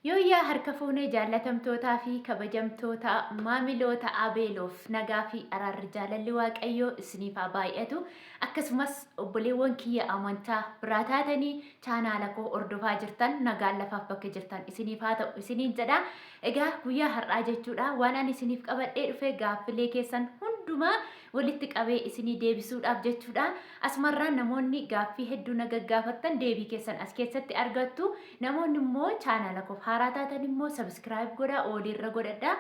Yooyyaa harka fuunee jaallatamtootaa fi kabajamtoota maamiloota Abeeloof nagaa fi araarri jaalalli Waaqayyoo isiniif haa baay'atu. Akkasumas obboleewwan kiyya amantaa biraa taatanii chaanaala koo hordofaa jirtan nagaan lafaaf bakka jirtan isiniif haa ta'u isiniin jedha. Egaa guyyaa har'aa jechuudha waan ani isiniif qabadhee dhufe gaaffilee keessan hundumaa walitti qabee isinii deebisuudhaaf jechuudha. Asumarraan namoonni gaaffii hedduu na gaggaafattan deebii keessan as keessatti argattu. Namoonni immoo chaanaala koo haaraa taatan immoo subscribe godhaa olirra godhadhaa.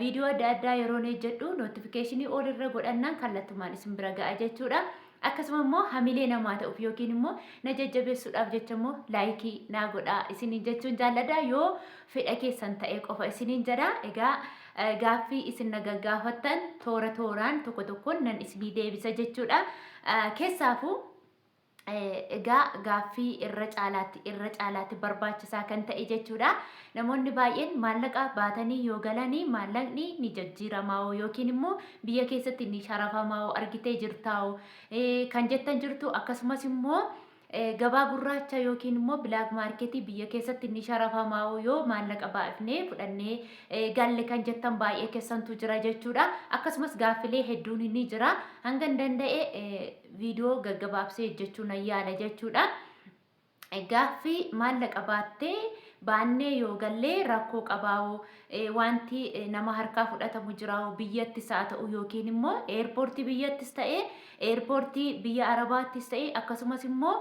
Viidiyoo adda addaa yeroo hojjedhu notifiikeeshinii olirra godhannaan kallattumaan isin bira ga'a jechuudha. Akkasuma immoo hamilee namaa ta'uuf yookiin immoo na jajjabeessuudhaaf jecha immoo laayikii naa godhaa isiniin jechuun jaalladha. Yoo fedha keessan ta'e qofa isiniin jedha. Egaa gaaffii isin na gaggaafattan toora tooraan tokko tokkoon nan isinii deebisa jechuudha. Keessaafuu egaa gaaffii irra caalaatti barbaachisaa kan ta'e jechuudha. Namoonni baay'een maallaqa baatanii yoo galanii maallaqni ni jijjiiramaa yookiin immoo biyya keessatti ni sharafamaa argitee jirtaa kan jettan jirtu. Akkasumas immoo gabaa gurraacha yookiin immoo bilaak maarketii biyya keessatti ni sharafamaa yoo maallaqa baafnee fudhannee galle kan jettan baay'ee keessantu jira jechuudha. Akkasumas gaaffilee hedduun ni jira. Hanga danda'e viidiyoo gaggabaabsee hojjechuu nan yaala jechuudha. Gaaffii maallaqa baattee baannee yoo gallee rakkoo qabaa'u wanti nama harkaa fudhatamu jiraa'u biyyattis haa ta'u yookiin immoo eerpoortii biyyattis ta'e eerpoortii biyya arabaattis ta'e akkasumas immoo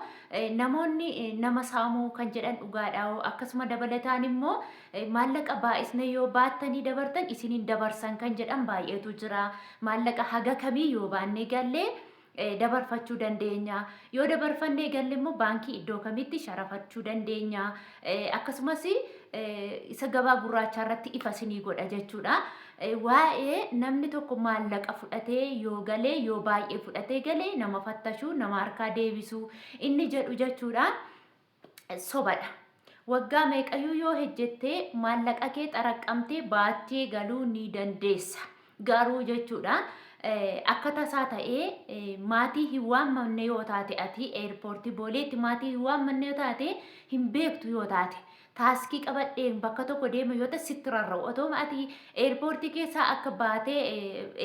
namoonni nama saamuu kan jedhan dhugaadhaa'u akkasuma dabalataan immoo maallaqa baay'isne yoo baattanii dabartan isiniin dabarsan kan jedhan baay'eetu jira. Maallaqa haga kamii yoo baannee gallee dabarfachuu dandeenya. Yoo dabarfannee galle immoo baankii iddoo kamitti sharafachuu dandeenya. Akkasumas isa gabaa gurraachaa irratti ifa isinii godha jechuudha. Waa'ee namni tokko maallaqa fudhatee yoo galee yoo baay'ee fudhatee galee nama fattashuu nama harkaa deebisuu inni jedhu jechuudha. Sobadha. Waggaa meeqayyuu yoo hojjettee maallaqa kee xaraqqamtee baattee galuu ni dandeessa. Garuu jechuudha. Akka tasaa ta'ee maatii hin waammanne yoo taate ati eerpoortii booleetti maatii hin waammanne yoo taate hin beektu yoo taate taaskii qabadheen bakka tokko deema yoo ta'e sitti rarra'u otoo ati eerpoortii keessaa akka baatee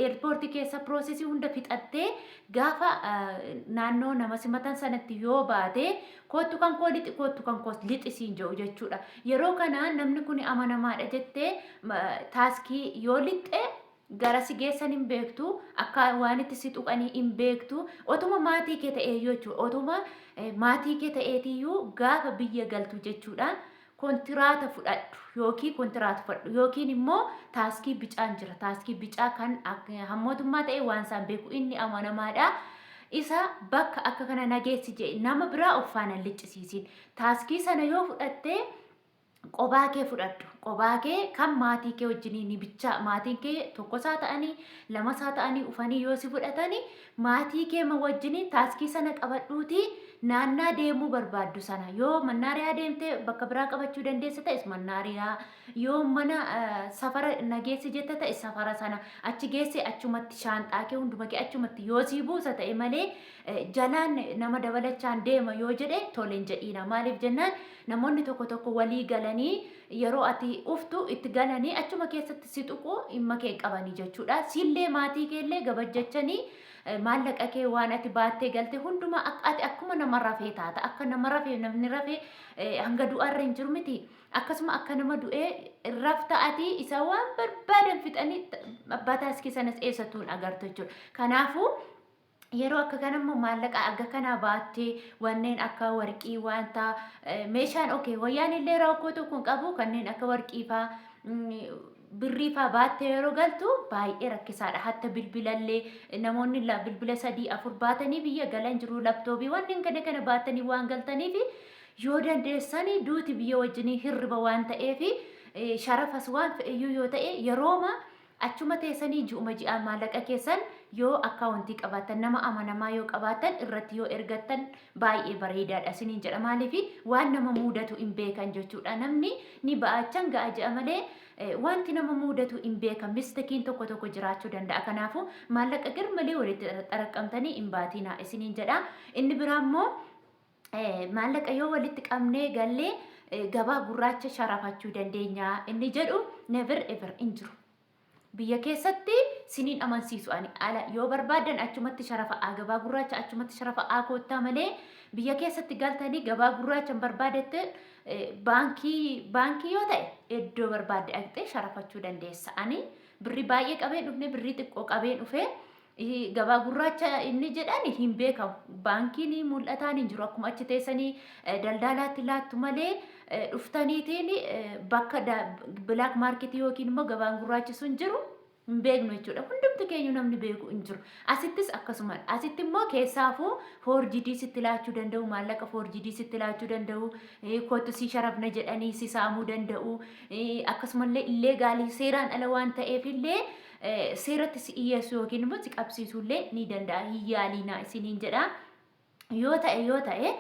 eerpoortii keessa piroosesii hunda fixattee gaafa naannoo nama simatan sanatti yoo baate kootu kan koo lixi kootu kan koo lixisiin jedhu jechuudha. Yeroo kana namni kun amanamaadha jettee taaskii yoo lixxe gara si geessan hin beektu akka waan itti si tuqanii hin beektu otuma maatii kee ta'ee jechuudha. Otuma maatii kee ta'eetiyyuu gaafa biyya galtu jechuudha. Kontiraata fudhadhu yookiin immoo taaskii bicaan jira. Taaskii bicaa kan hammootummaa ta'e waan isaan beeku inni amanamaadha. Isa bakka akka kana nageessi jedhe nama biraa uffaanan liccisiisin. Taaskii sana yoo fudhattee qobaa kee fudhadhu. Qobaa kee kan maatii kee wajjiniin bichaa maatiin kee tokkosaa ta'anii lamasaa ta'anii ufanii yoo si fudhatanii maatii kee wajjiniin taaskii sana qabadhuuti naannaa deemuu barbaaddu sana yoo mannaariyaa deemtee bakka biraa qabachuu dandeessa ta'es mannaariyaa yoo mana safara nageessi jetta ta'e safara sana achi geesse achumatti shaanxaa kee hunduma kee achumatti yoo sii buusa ta'e malee jalaan nama dabalachaan deema yoo jedhe toleen jedhiina. Maaliif jennaan namoonni tokko walii galanii yeroo ati uftu itti galanii achuma keessatti si tuqu dhimma kee qabanii jechuudha. Sillee maatii keellee gabajjachanii maallaqa kee waan ati baattee galte hunduma ati akkuma nama rafee taata. Akka nama rafee namni rafee hanga du'arra hin jiru miti. Akkasuma akka nama du'ee rafta ati isa waan barbaadan fixanii abbaa taaskii sanas eessattuun agartu jechuudha. Kanaafuu yeroo akka kanammoo maallaqa akka kana baattee wanneen akka warqii wanta meeshaan wayyaan illee rakkoo tokko qabu kanneen akka warqii faa birrii faa baattee yeroo galtu baay'ee rakkisaadha. Hatta bilbilallee namoonni bilbila 3-4 baatanii biyya galan jiru. Laptoobii wanneen kana baatanii waan galtaniif yoo dandeessanii duuti biyya wajjinii hirriba waan ta'eef sharafas waan fe'iyyuu yoo ta'e yerooma achuma teessanii ji'uma ji'aan maallaqa keessan yoo akkaawuntii qabaatan nama amanamaa yoo qabaatan irratti yoo ergattan baay'ee bareedaadha isiniin jedha. Maaliif waan nama mudatu hin beekan jechuudha. Namni ni ba'achan ga'a jedha malee wanti nama mudatu hin beekan. Mistakiin tokko jiraachuu danda'a. Kanaafuu maallaqa garmalee walitti xaraqqamtanii hin baatinaa isiniin jedha. Inni biraa immoo maallaqa yoo walitti qabnee gallee gabaa gurraacha sharafachuu dandeenya inni jedhu never ever hin jiru. Biyya keessatti siniin amansiisu ani ala yoo barbaadan achumatti sharafa gabaa gurraacha achumatti sharafa koottaa malee biyya keessatti galtanii gabaa gurraacha barbaadette baankii yoo ta'e iddoo barbaadde dhaqxee sharafachuu dandeessa. Ani birri baay'ee qabee dhufne birri xiqqoo qabee dhufe gabaa gurraacha inni jedhani hin beekamu. Baankiin mul'ataan hin jiru akkuma achi teessanii daldalaatti laattu malee dhuftaniitiin bakka bilaak maarketii yookiin immoo gabaan gurraachi sun jiru hin beeknu jechuudha. Hundumti keenya namni beeku hin jiru. Asittis akkasuma asitti immoo keessaafuu foorjidii sitti laachuu danda'u, maallaqa foorjidii sitti laachuu danda'u, kootu si sharafna jedhanii si saamuu danda'u. Akkasumallee illee gaalii seeraan ala waan ta'eef illee seeratti si iyyeessu yookiin immoo si qabsiisuullee ni danda'a. Hin yaaliinaa isiniin jedha. Yoo ta'e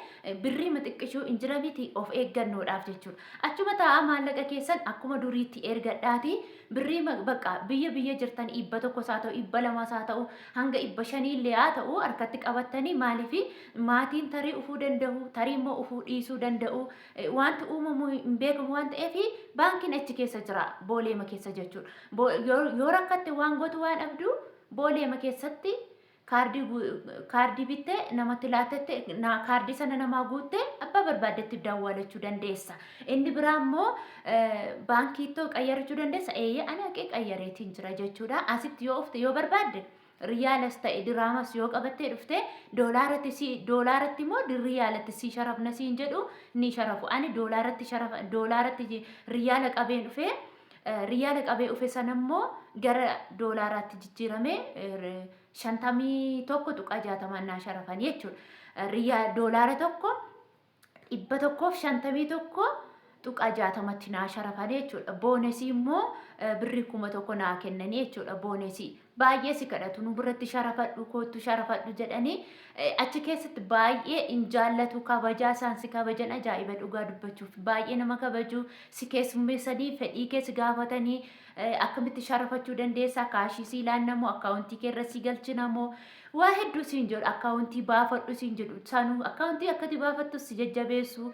birrii xiqqishuu hin jira miti of eeggannoodhaaf jechuudha. Achuma taa'aa maallaqa keessan akkuma duriitti ergadhaati birrii bakka biyya jirtan 100 haa ta'u 200 haa ta'u hanga 500 illee haa ta'u harkatti qabattanii maaliif maatiin tarii ufuu danda'u tarii immoo ufuu dhiisuu danda'u wanti uumamu hin beekamu waan ta'eef baankiin achi keessa jira booleema keessa jechuudha. Yoo rakkatte waan gootu waan dhabdu booleema keessatti kaardii bittee namatti laattette kaardii sana namaa guutte abbaa barbaaddetti daawwachuu dandeessa. Inni biraa immoo baankii too qayyarachuu dandeessa. Ani haqee qayyareetiin jira jechuudha. Asitti yoo barbaadde riyaalas ta'e diraamas yoo qabattee dhufte doolaaratti immoo riyaalatti si sharafna siin jedhu ni sharafu. Ani doolaaratti riyaala qabeen dhufee riyaala qabee dhufe sana immoo gara doolaaraatti jijjiiramee 51.60 naa sharafan jechuudha. Doolaara tokko 151.60 naa sharafan jechuudha. Boonesii immoo birrii 1,000 naa kennanii jechuudha. Boonesii baay'ee si kadhatu nu biratti sharafadhu kootu sharafadhu jedhanii achi keessatti baay'ee hin jaallatu. Kabajaa isaan si kabajan ajaa'iba dhugaa dubbachuuf baay'ee nama kabaju si keessummeessanii fedhii keessa gaafatanii akkamitti sharafachuu dandeessa. Kaashii si ilaannamoo akkaawuntii kee irra si galchinamoo waa hedduu siin jedhu akkaawuntii baafadhu siin jedhu sanuu akkaawuntii akkati baafattu si jajjabeessu.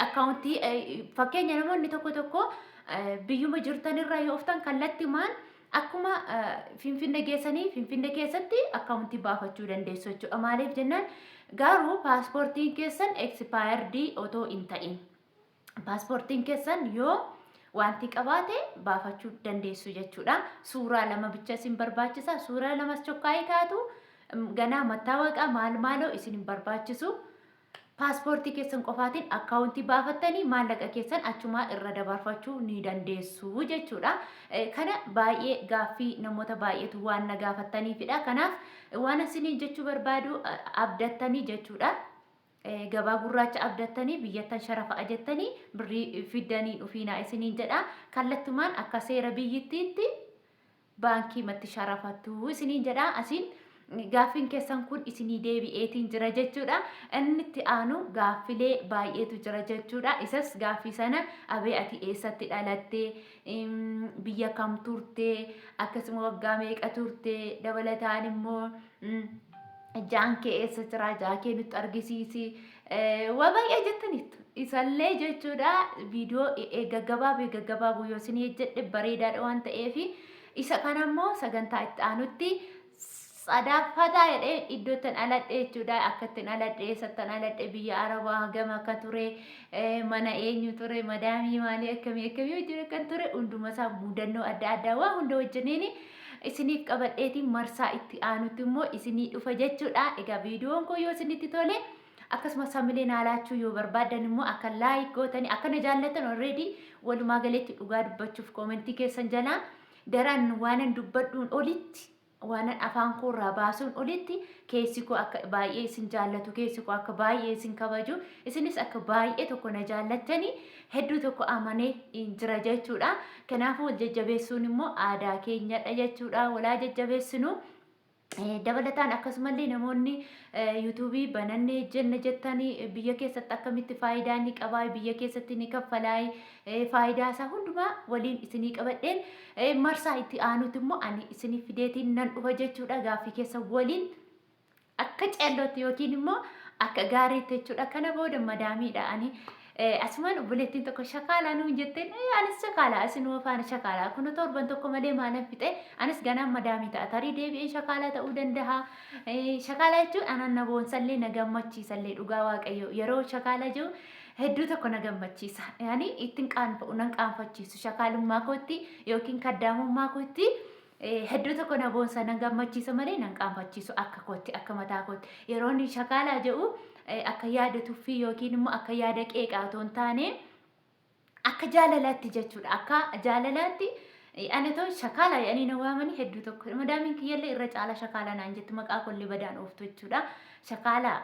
Akkaawuntii fakkeenya namoonni tokko biyyuma jirtanirraa yoo oftan kallattimaan akkuma Finfinnee geessanii Finfinnee keessatti akkaawuntii baafachuu dandeessu jechuudha. Maaliif jennaan garuu paaspoortiin keessan expaayirdii otoo hin ta'in paaspoortiin keessan yoo wanti qabaate baafachuu dandeessu jechuudha. Suuraa 2 bicha isin barbaachisa. Suuraa 2 chokkaayii kaatu ganaa mattaawaqaa maaloo isin barbaachisu. Paaspoortii keessan qofaatiin akkaawuntii baafattanii maallaqa keessan achumaa irra dabarfachuu ni dandeessu jechuudha. Kana baay'ee gaaffii namoota baay'eetu waan na gaafattaniifidha. Kanaaf waan isin jechuu barbaadu abdattanii jechuudha. Gabaa gurraacha abdattanii biyyattan sharafa ajattanii birrii fiddanii dhufiinaa isiniin jedha. Kallattumaan akka seera biyyittiitti baankii matti sharafattu isiniin jedha. Asiin gaaffiin keessan kun isinii deebi'eetiin jira jechuudha. Inni itti aanu gaaffilee baay'eetu jira jechuudha. Isas gaaffii sana abee ati eessatti dhalattee biyya kam turtee akkasuma waggaa meeqa turtee dabalataan immoo jaankee eessa jira jaakee nutti argisiisi waa baay'ee jettaniitu isallee jechuudha. Viidiyoo gaggabaabuu yoo isinii jedhe bareedaadha waan ta'eef isa kanammoo sagantaa itti aanutti sadaffataa jedhee iddootti aladhe jechuudha. Akkatti aladhe eessatti aladhe biyya Arabaa gama akka ture mana eenyu ture madaamii maalii akkamii hojii kan ture hundumasaa mudannoo adda addaa waa hunda wajjiniin isiniif qabadheetiin marsaa itti aanutti immoo isinii dhufa jechuudha. Egaa viidiyoon kun yoo isinitti tole akkasumas samilee naalaachuu yoo barbaadan immoo akka laayik gootanii akka na jaallatan already walumaa galeetti dhugaa dubbachuuf koomentii keessan jalaa daran waanan dubbadhuun olitti waan afaan koorraa baasuun olitti keessi koo akka baay'ee isin jaallatu keessi koo akka baay'ee isin kabaju isinis akka baay'ee tokko na jaallattanii hedduu tokko amanee jira jechuudha. Kanaafuu wal jajjabeessuun immoo aadaa keenyadha jechuudha. Walaa jajjabeessinu dabalataan akkasumallee namoonni yuutuubii banannee jenna jettanii biyya keessatti akkamitti faayidaa inni qabaa biyya keessatti ni kaffalaa faayidaa isaa hundumaa waliin isinii qabadheen marsaa itti aanutti immoo ani isinii fideetiin nan dhufa jechuudha. Gaaffii keessa waliin akka ceellootti yookiin immoo akka gaariitti jechuudha. Kana booda madaamiidha ani asumaan obboleettiin tokko shakaalaa nuun jetteen anis shakaalaa isinuma faana shakaalaa kun torban tokko malee maalan fixe anis ganaan madaamii ta'a tarii deebi'ee shakaalaa ta'uu danda'a. Shakaalaa jechuun anan na boonsallee na gammachiisallee dhugaa waaqayyo yeroo shakaalaa jiru hedduu tokko na gammachiisa. Yaani ittiin qaanfa'u nan qaanfachiisu shakaalummaa kootti yookiin kaddaamummaa kootti. Hedduu tokko na boonsa nan gammachiisa malee nan qaanfachiisu akka kootti akka mataa kootti yeroo inni shakaalaa jedhu akka yaada tuffii yookiin immoo akka yaada qeeqaa otoo hin taane akka jaalalaatti jechuudha. Akka jaalalaatti ani ta'u shakaalaa jedhanii na waamanii hedduu tokko madaamiin kiyyallee irra caala shakaalaa naan jettu maqaa kollee badaan ooftu jechuudha. Shakaalaa